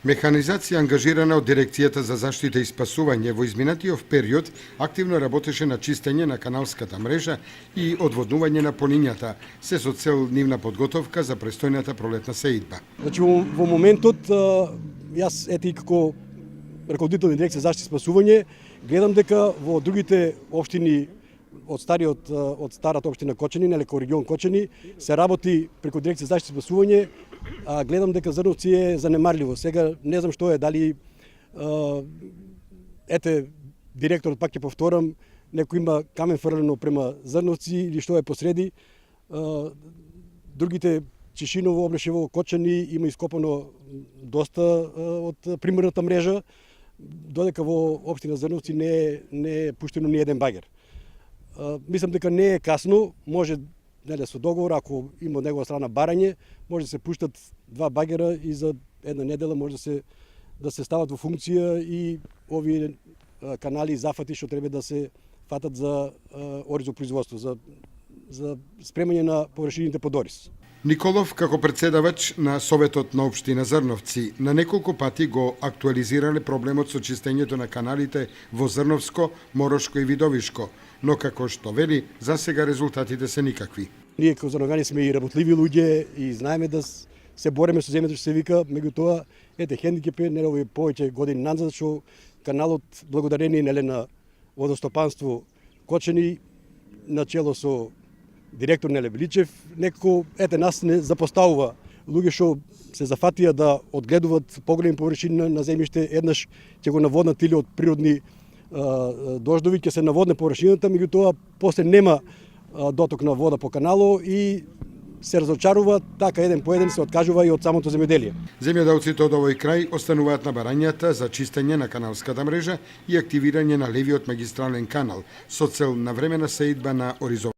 Механизација ангажирана од Дирекцијата за заштита и спасување во изминатиот период активно работеше на чистење на каналската мрежа и одводнување на полињата, се со цел нивна подготовка за престојната пролетна сеидба. Значи во моментот јас и како раководител на Дирекција за заштита и спасување гледам дека во другите општини од старата општина Кочани, нели како регион Кочани, се работи преку Дирекција за заштита и спасување. Гледам дека Зрновци е занемарливо. Сега не знам што е, дали директорот, пак ќе повторам, некој има камен фрлено према Зрновци или што е посреди. Другите Чешиново, Облешево, Кочани има ископано доста од примерната мрежа, додека во општина Зрновци не е пуштено ни еден багер. Мислам дека не е касно, може со договор, ако има од негова страна барање, може да се пуштат 2 багера и за една недела може да се стават во функција и овие канали и зафати што треба да се фатат за оризопроизводство, за спремање на површините под ориз. Николов, како председавач на Советот на општина Зрновци, на неколку пати го актуализирале проблемот со чистењето на каналите во Зрновско, Морошко и Видовишко, но како што вели, за сега резултатите се никакви. Ние како Зрновгани сме и работливи луѓе и знаеме да се бореме со земјата што се вика, меѓутоа хендикеп е нели повеќе години назад што каналот благодарение на водостопанство Кочани начело со директор Неле Величев, некако нас не запоставува луѓе што се зафатија да одгледуваат поголеми површини на земјиште, еднаш ќе го наводнат или од природни дождови, ќе се наводне површината, меѓутоа после нема доток на вода по канало и се разочарува, така еден по еден се откажува и од самото земјоделие. Земјоделците од овој крај остануваат на барањата за чистење на каналската мрежа и активирање на левиот магистрален канал со цел навремена сеидба на оризов.